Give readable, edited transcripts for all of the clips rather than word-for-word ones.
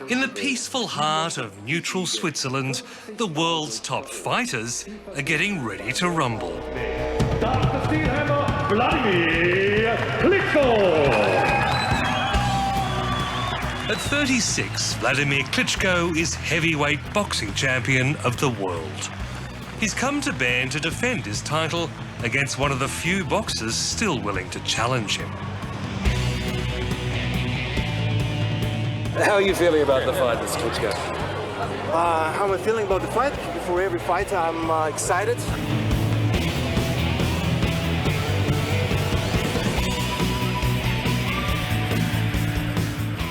In the peaceful heart of neutral Switzerland, the world's top fighters are getting ready to rumble. Vladimir Klitschko! At 36, Vladimir Klitschko is heavyweight boxing champion of the world. He's come to Bern to defend his title against one of the few boxers still willing to challenge him. How are you feeling about the fight, Mr. Klitschko? How am I feeling about the fight? Before every fight, I'm excited.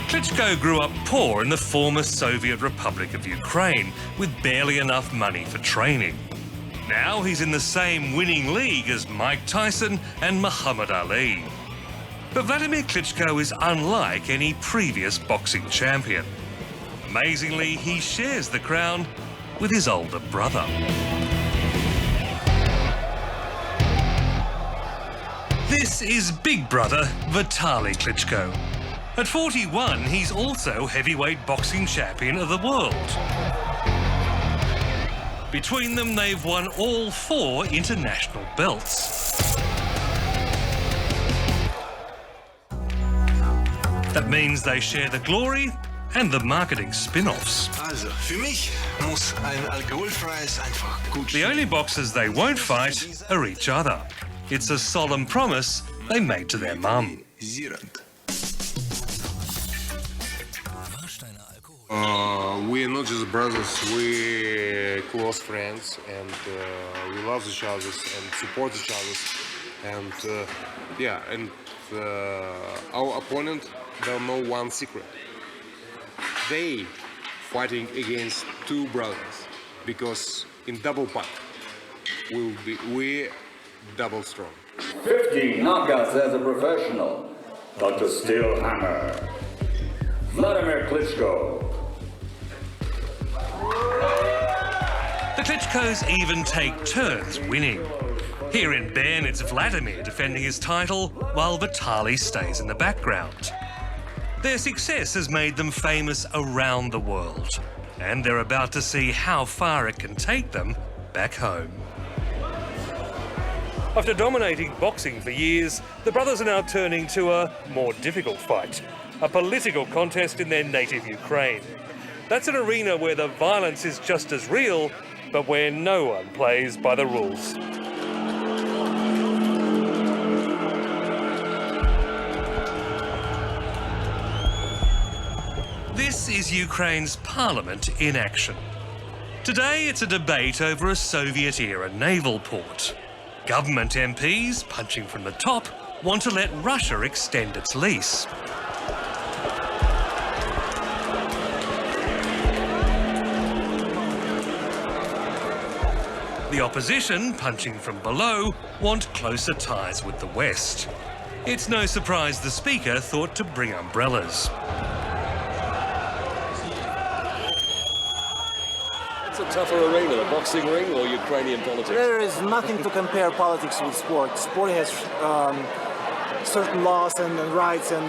Klitschko grew up poor in the former Soviet Republic of Ukraine, with barely enough money for training. Now he's in the same winning league as Mike Tyson and Muhammad Ali. But Vladimir Klitschko is unlike any previous boxing champion. Amazingly, he shares the crown with his older brother. This is big brother Vitali Klitschko. At 41, he's also heavyweight boxing champion of the world. Between them, they've won all 4 international belts. That means they share the glory and the marketing spin-offs. Also, für mich muss ein alkoholfreies einfach gut. The only boxers they won't fight are each other. It's a solemn promise they made to their mum. We're not just brothers, we're close friends, and we love each other and support each other. And our opponent don't know one secret. They fighting against 2 brothers, because in double fight we're double strong. 50 knockouts as a professional, but to still hammer. Vladimir Klitschko. The Klitschkos even take turns winning. Here in Bern, it's Vladimir defending his title, while Vitali stays in the background. Their success has made them famous around the world, and they're about to see how far it can take them back home. After dominating boxing for years, the brothers are now turning to a more difficult fight, a political contest in their native Ukraine. That's an arena where the violence is just as real, but where no one plays by the rules. This is Ukraine's parliament in action. Today it's a debate over a Soviet-era naval port. Government MPs, punching from the top, want to let Russia extend its lease. The opposition, punching from below, want closer ties with the West. It's no surprise the Speaker thought to bring umbrellas. It's a tougher arena, the boxing ring or Ukrainian politics? There is nothing to compare politics with sport. Sport has certain laws and rights and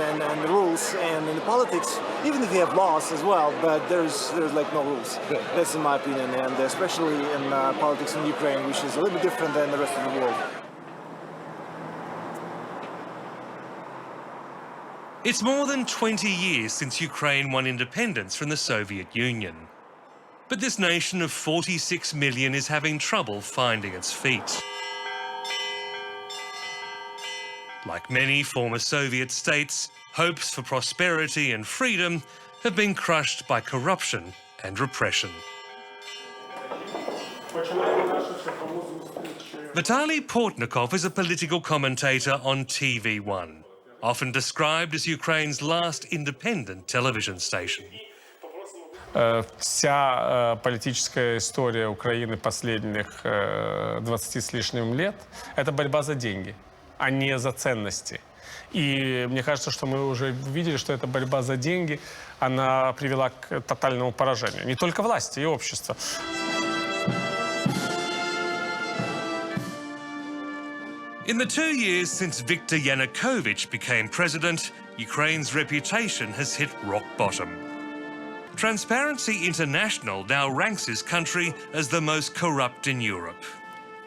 rules, and in the politics, even if you have laws as well, but there's like no rules. That's in my opinion, and especially in politics in Ukraine, which is a little bit different than the rest of the world. It's more than 20 years since Ukraine won independence from the Soviet Union. But this nation of 46 million is having trouble finding its feet. Like many former Soviet states, hopes for prosperity and freedom have been crushed by corruption and repression. Vitaly Portnikov is a political commentator on TV1, often described as Ukraine's last independent television station. Вся политическая история Украины последних 20 с лишним лет – это борьба за деньги, а не за ценности. И мне кажется, что мы уже видели, что эта борьба за деньги, она привела к тотальному поражению. Не только власти, и общества. In the 2 years since Viktor Yanukovych became president, Ukraine's reputation has hit rock bottom. Transparency International now ranks his country as the most corrupt in Europe.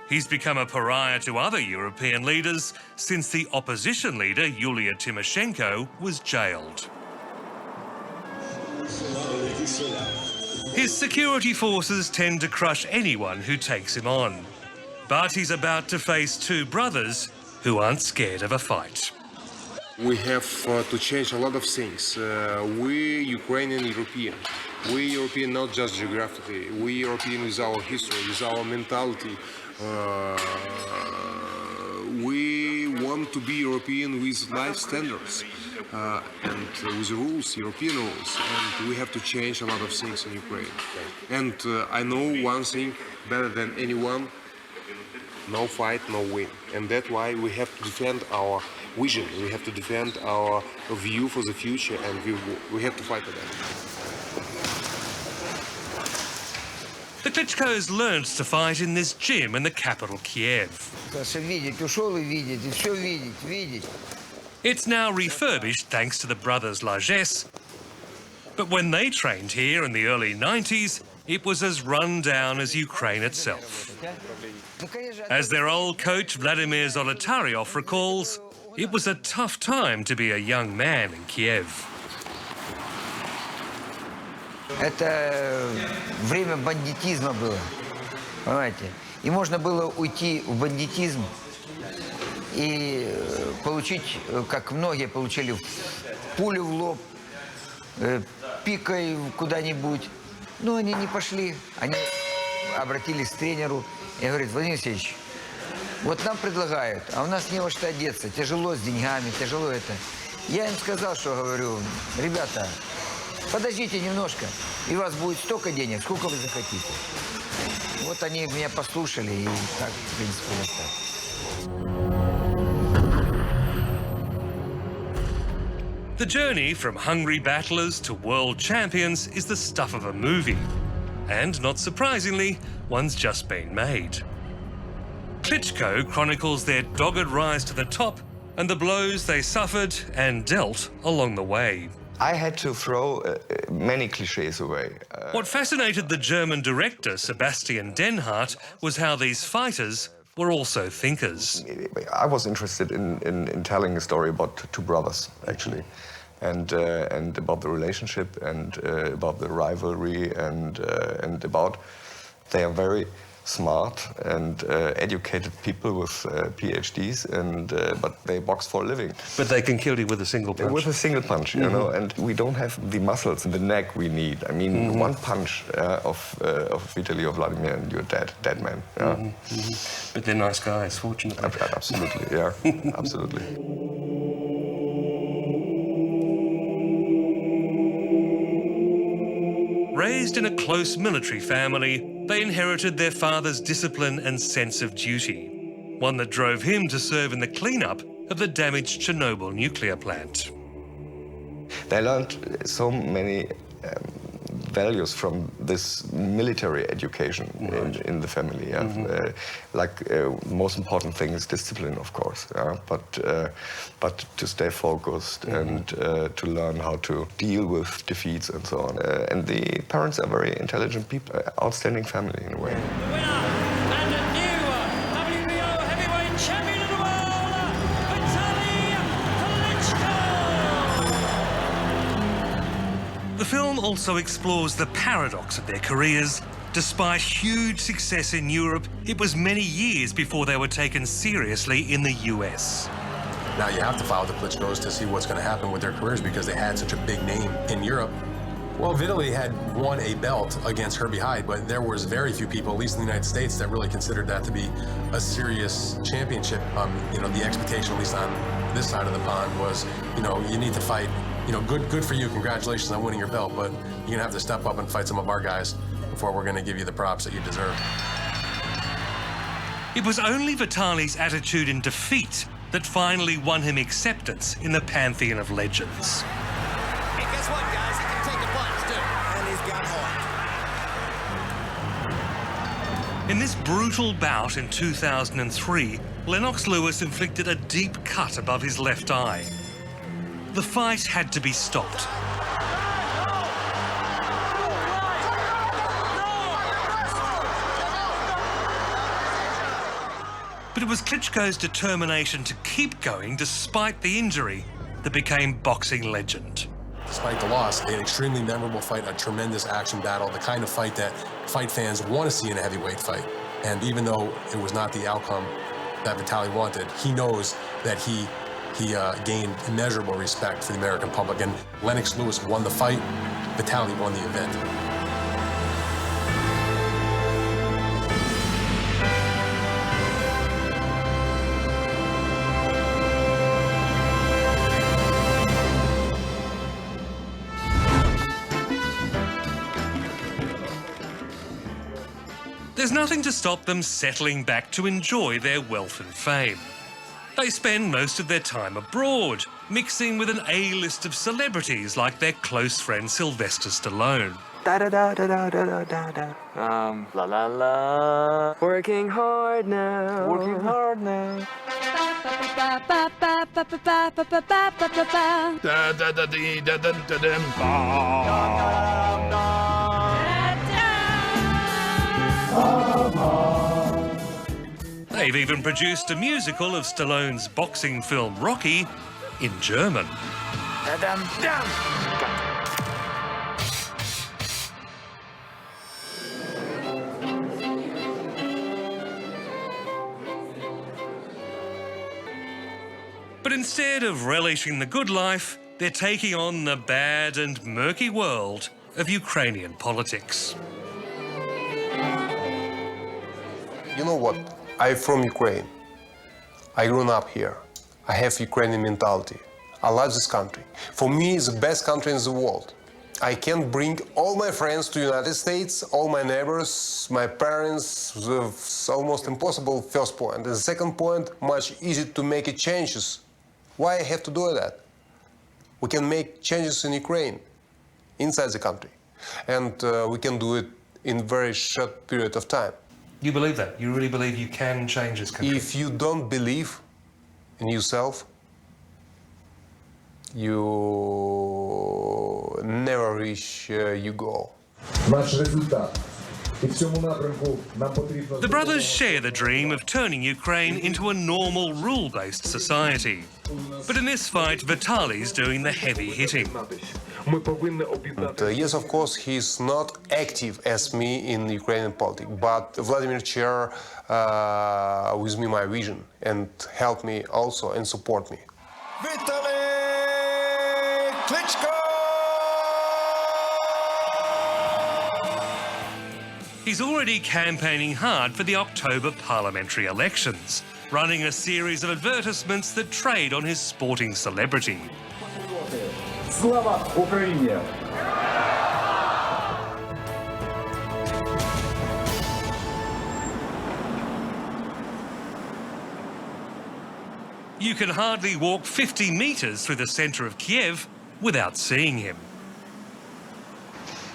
He's become a pariah to other European leaders since the opposition leader, Yulia Tymoshenko, was jailed. His security forces tend to crush anyone who takes him on. But he's about to face two brothers who aren't scared of a fight. We have to change a lot of things. We Ukrainian European. We European not just geographically. We European with our history, with our mentality. We want to be European with life standards and with rules, European rules. And we have to change a lot of things in Ukraine. And I know one thing better than anyone: no fight, no win. And that's why we have to defend our vision, we have to defend our view for the future, and we have to fight for that. The Klitschkos learned to fight in this gym in the capital, Kiev. It's now refurbished thanks to the brothers' largesse. But when they trained here in the early 90s, it was as run down as Ukraine itself. As their old coach Vladimir Zolotaryov recalls, it was a tough time to be a young man in Kiev. Это время бандитизма было, понимаете? И можно было уйти в бандитизм и получить, как многие получили, пулю в лоб, пикой куда-нибудь. Но они не пошли, они обратились к тренеру и говорят: Владимир Алексеевич, вот нам предлагают, а у нас не во что одеться, тяжело с деньгами, тяжело это. Я им сказал, что говорю: ребята, подождите немножко, и у вас будет столько денег, сколько вы захотите. Вот они меня послушали, и так, в принципе, вот так. The journey from hungry battlers to world champions is the stuff of a movie. And not surprisingly, one's just been made. Klitschko chronicles their dogged rise to the top and the blows they suffered and dealt along the way. I had to throw many cliches away. What fascinated the German director Sebastian Denhardt was how these fighters were also thinkers. I was interested in telling a story about two brothers, actually, and about the relationship and about the rivalry and about they are very smart and educated people with PhDs, but they box for a living. But they can kill you with a single punch. With a single punch, you know, and we don't have the muscles in the neck we need. I mean, one punch of Vitali or Vladimir and you're dead man. Yeah. But they're nice guys, fortunately. Absolutely, yeah, absolutely. Raised in a close military family, they inherited their father's discipline and sense of duty, one that drove him to serve in the cleanup of the damaged Chernobyl nuclear plant. They learned so many values from this military education in the family. Yeah? Most important thing is discipline, of course, yeah? but to stay focused and to learn how to deal with defeats and so on. And the parents are very intelligent people, outstanding family in a way. The winner and a new WBO heavyweight champion of the world, Vitali Klitschko! The film also explores the paradox of their careers. Despite huge success in Europe, it was many years before they were taken seriously in the US. Now you have to follow the Klitschkos to see what's going to happen with their careers because they had such a big name in Europe. Well, Vitali had won a belt against Herbie Hyde, but there was very few people, at least in the United States, that really considered that to be a serious championship. You know, the expectation, at least on this side of the pond, was, you know, you need to fight. You know, good for you, congratulations on winning your belt, but you're gonna have to step up and fight some of our guys before we're gonna give you the props that you deserve. It was only Vitali's attitude in defeat that finally won him acceptance in the pantheon of legends. Hey, guess what, guys? He can take a punch, too. And he's got heart. In this brutal bout in 2003, Lennox Lewis inflicted a deep cut above his left eye. The fight had to be stopped. But it was Klitschko's determination to keep going despite the injury that became boxing legend. Despite the loss, an extremely memorable fight, a tremendous action battle, the kind of fight that fight fans want to see in a heavyweight fight. And even though it was not the outcome that Vitali wanted, he knows that he gained immeasurable respect for the American public. And Lennox Lewis won the fight, Vitali won the event. There's nothing to stop them settling back to enjoy their wealth and fame. They spend most of their time abroad, mixing with an A-list of celebrities like their close friend Sylvester Stallone. La la la. Working hard now. Working hard now. They've even produced a musical of Stallone's boxing film Rocky in German. But instead of relishing the good life, they're taking on the bad and murky world of Ukrainian politics. You know what? I'm from Ukraine. I grew up here. I have Ukrainian mentality. I love this country. For me, it's the best country in the world. I can bring all my friends to the United States, all my neighbors, my parents. It's almost impossible, first point. And the second point, much easier to make changes. Why I have to do that? We can make changes in Ukraine, inside the country. And we can do it in a very short period of time. You believe that? You really believe you can change this country? If you don't believe in yourself, you never reach your goal. The brothers share the dream of turning Ukraine into a normal rule-based society. But in this fight, Vitali's doing the heavy hitting. And, yes, of course, he's not active as me in Ukrainian politics, but Vladimir shared with me my vision and helped me also and support me. Vitali Klitschko! He's already campaigning hard for the October parliamentary elections, running a series of advertisements that trade on his sporting celebrity. Слава Україні! You can hardly walk 50 meters through the center of Kiev without seeing him.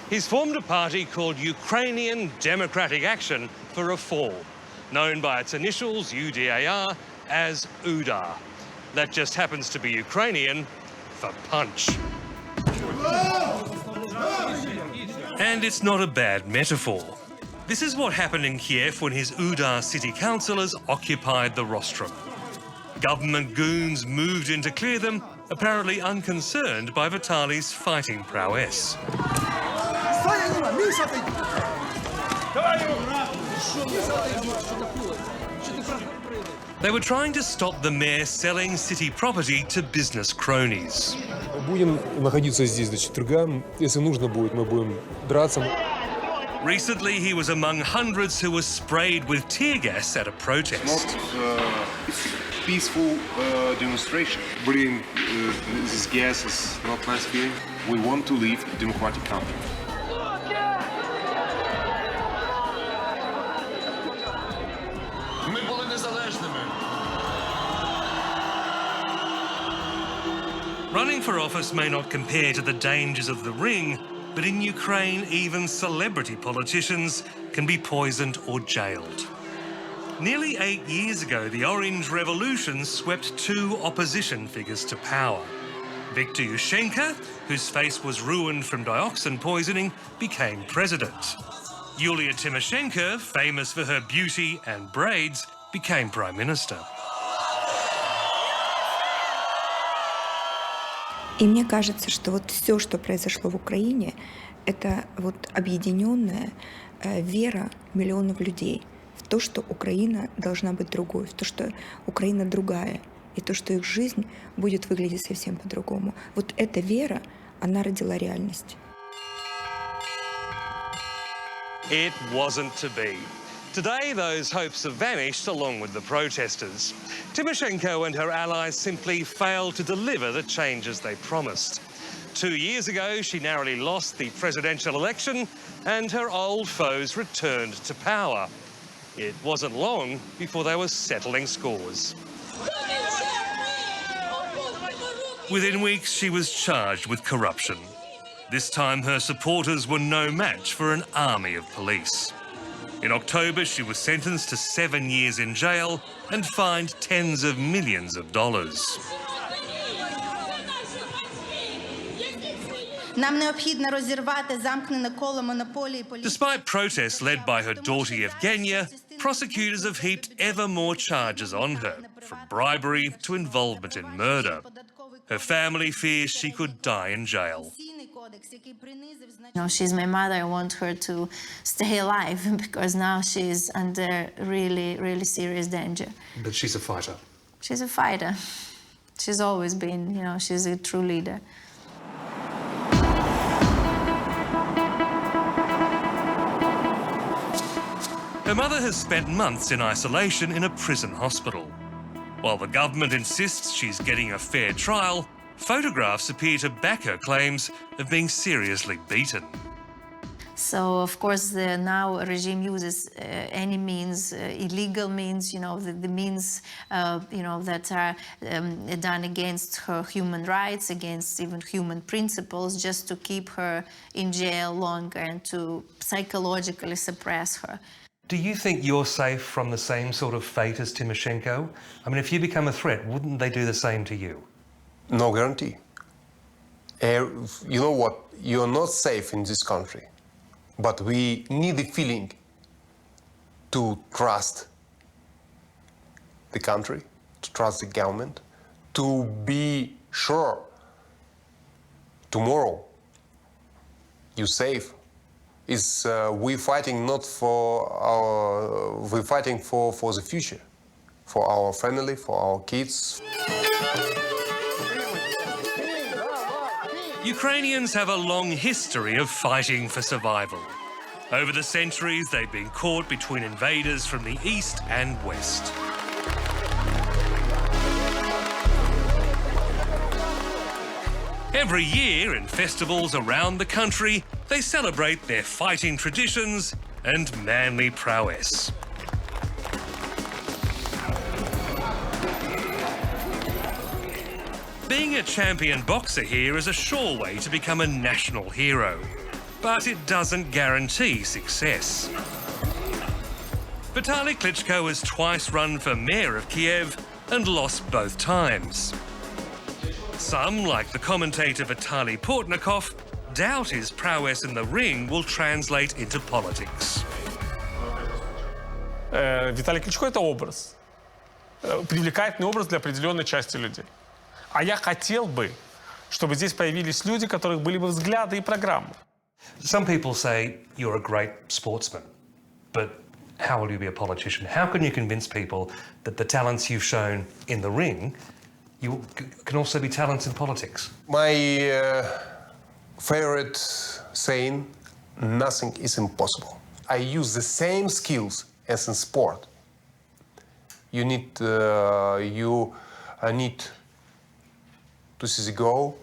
He's formed a party called Ukrainian Democratic Action for Reform, known by its initials UDAR as UDAR. That just happens to be Ukrainian for punch. And it's not a bad metaphor. This is what happened in Kiev when his UDAR city councillors occupied the rostrum. Government goons moved in to clear them, apparently unconcerned by Vitali's fighting prowess. They were trying to stop the mayor selling city property to business cronies. Будем находиться здесь до четверга. Если нужно будет, мы будем драться. Recently, he was among hundreds who were sprayed with tear gas at a protest. Peaceful demonstration. Breathing this gas is not nice feeling. We want to live a democratic country. Running for office may not compare to the dangers of the ring, but in Ukraine, even celebrity politicians can be poisoned or jailed. Nearly 8 years ago, the Orange Revolution swept two opposition figures to power. Viktor Yushchenko, whose face was ruined from dioxin poisoning, became president. Yulia Tymoshenko, famous for her beauty and braids, became Prime Minister. И мне кажется, что вот все, что произошло в Украине, это вот объединенная вера миллионов людей в то, что Украина должна быть другой, в то, что Украина другая, и то, что их жизнь будет выглядеть совсем по-другому. Вот эта вера, она родила реальность. It wasn't to be. Today, those hopes have vanished along with the protesters. Tymoshenko and her allies simply failed to deliver the changes they promised. 2 years ago, she narrowly lost the presidential election and her old foes returned to power. It wasn't long before they were settling scores. Within weeks, she was charged with corruption. This time, her supporters were no match for an army of police. In October, she was sentenced to 7 years in jail and fined tens of millions of dollars. Despite protests led by her daughter Yevgenia, prosecutors have heaped ever more charges on her, from bribery to involvement in murder. Her family fears she could die in jail. You know, she's my mother. I want her to stay alive because now she's under really, really serious danger. But she's a fighter. She's a fighter. She's always been, you know, she's a true leader. Her mother has spent months in isolation in a prison hospital. While the government insists she's getting a fair trial, photographs appear to back her claims of being seriously beaten. So, of course, the now regime uses any means, illegal means, you know, the means, you know, that are done against her human rights, against even human principles, just to keep her in jail longer and to psychologically suppress her. Do you think you're safe from the same sort of fate as Tymoshenko? I mean, if you become a threat, wouldn't they do the same to you? No guarantee. You know what? You're not safe in this country. But we need the feeling to trust the country, to trust the government, to be sure tomorrow you're safe. We're fighting not for our, we're fighting for the future, for our family, for our kids. Ukrainians have a long history of fighting for survival. Over the centuries, they've been caught between invaders from the east and west. Every year, in festivals around the country, they celebrate their fighting traditions and manly prowess. Being a champion boxer here is a sure way to become a national hero, but it doesn't guarantee success. Vitali Klitschko has twice run for mayor of Kiev and lost both times. Some, like the commentator Vitaly Portnikov, doubt his prowess in the ring will translate into politics. Виталий Кличко – это образ. Привлекательный образ для определенной части людей. А я хотел бы, чтобы здесь появились люди, у которых были бы взгляды и программы. Some people say you're a great sportsman, but how will you be a politician? How can you convince people that the talents you've shown in the ring you can also be talents in politics? My favorite saying, nothing is impossible. I use the same skills as in sport. You need to see the goal,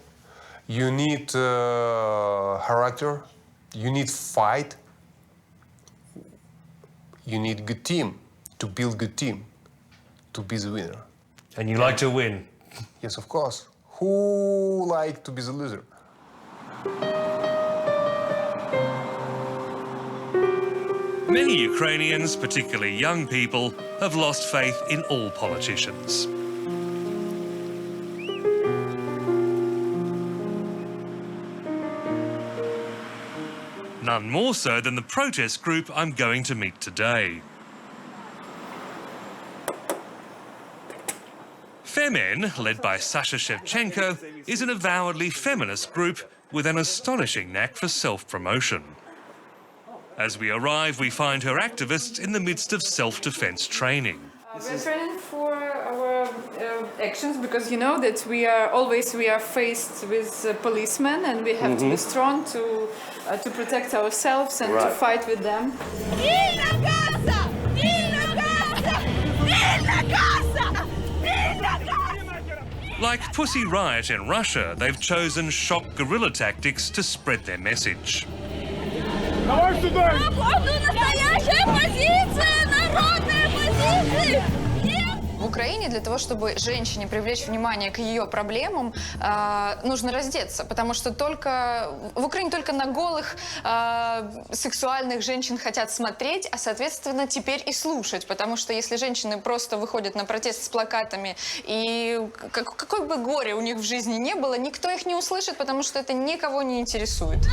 you need character, you need fight, you need good team, to build good team, to be the winner. And you like to win? Yes, of course. Who like to be the loser? Many Ukrainians, particularly young people, have lost faith in all politicians. None more so than the protest group I'm going to meet today. Femen, led by Sasha Shevchenko, is an avowedly feminist group with an astonishing knack for self-promotion. As we arrive, we find her activists in the midst of self-defense training. We're training for our actions because you know that we are faced with policemen and we have to be strong to protect ourselves and to fight with them. Like Pussy Riot in Russia, they've chosen shock guerrilla tactics to spread their message. В Украине для того, чтобы женщине привлечь внимание к ее проблемам, нужно раздеться, потому что в Украине только на голых сексуальных женщин хотят смотреть, а, соответственно, теперь и слушать, потому что если женщины просто выходят на протест с плакатами, и какое бы горе у них в жизни не было, никто их не услышит, потому что это никого не интересует.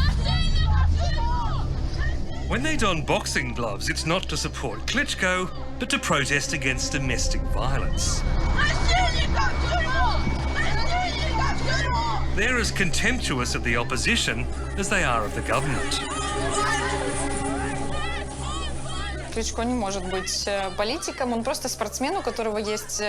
When they don boxing gloves, it's not to support Klitschko, but to protest against domestic violence. They're as contemptuous of the opposition as they are of the government. Кличко не может быть политиком, он просто спортсмен, у которого есть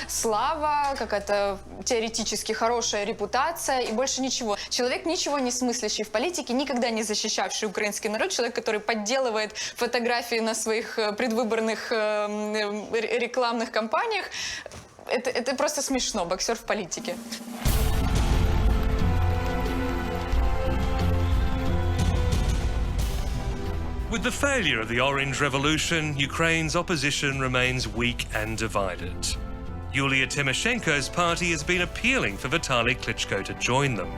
слава, какая-то теоретически хорошая репутация и больше ничего. Человек, ничего не смыслящий в политике, никогда не защищавший украинский народ, человек, который подделывает фотографии на своих предвыборных рекламных кампаниях. Это просто смешно, боксер в политике. With the failure of the Orange Revolution, Ukraine's opposition remains weak and divided. Yulia Tymoshenko's party has been appealing for Vitali Klitschko to join them.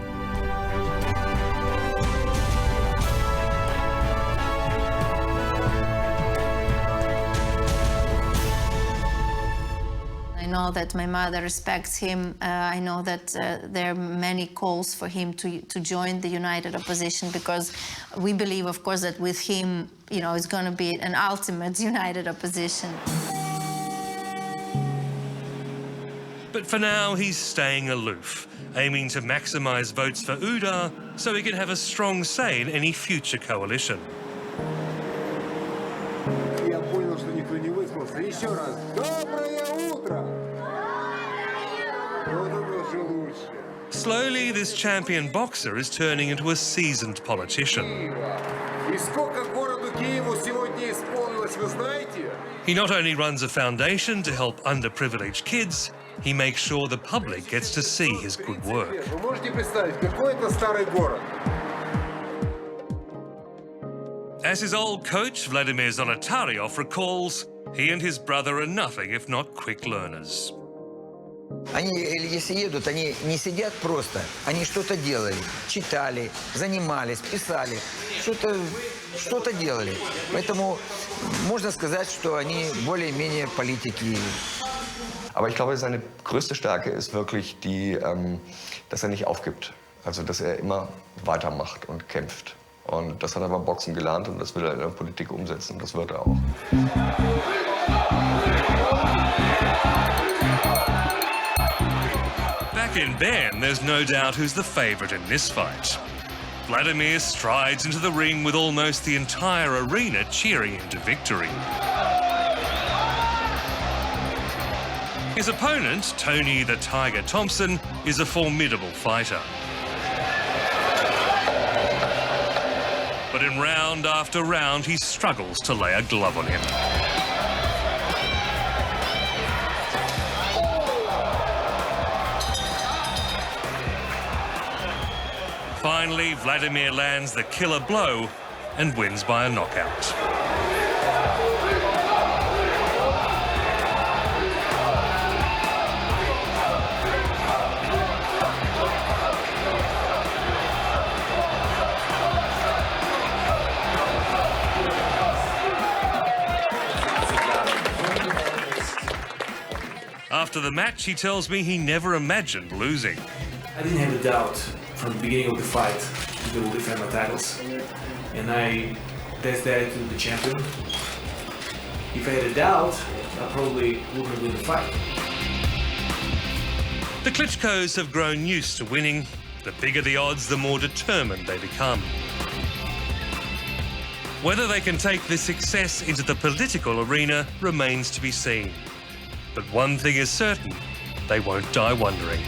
I know that my mother respects him. I know that there are many calls for him to join the united opposition because we believe, of course, that with him, you know, it's going to be an ultimate united opposition. But for now, he's staying aloof, aiming to maximize votes for UDA so he can have a strong say in any future coalition. Я понял, что никто не выспался. Еще раз. Доброе утро! Вот это уже лучше. Slowly, this champion boxer is turning into a seasoned politician. И сколько городу Киеву сегодня исполнилось, вы знаете? He not only runs a foundation to help underprivileged kids, he makes sure the public gets to see his good work. Вы можете представить, какой это старый город? As his old coach, Vladimir Zolotaryov, recalls, he and his brother are nothing if not quick learners. Они, если едут, они не сидят просто, они что-то делали, читали, занимались, писали, что-то делали. Поэтому можно сказать, что они более-менее политики. Aber ich glaube, seine größte Stärke ist wirklich die, dass er nicht aufgibt. Also, dass er immer weitermacht und kämpft. Und das hat er beim Boxen gelernt und das will er in der Politik umsetzen. Das wird er auch. Back in Bern, there's no doubt who's the favourite in this fight. Vladimir strides into the ring with almost the entire arena cheering him to victory. His opponent, Tony the Tiger Thompson, is a formidable fighter. But in round after round, he struggles to lay a glove on him. Finally, Vladimir lands the killer blow and wins by a knockout. After the match, he tells me he never imagined losing. I didn't have a doubt from the beginning of the fight that they will defend my titles. And that's the attitude of the champion. If I had a doubt, I probably wouldn't win the fight. The Klitschkos have grown used to winning. The bigger the odds, the more determined they become. Whether they can take this success into the political arena remains to be seen. But one thing is certain, they won't die wondering.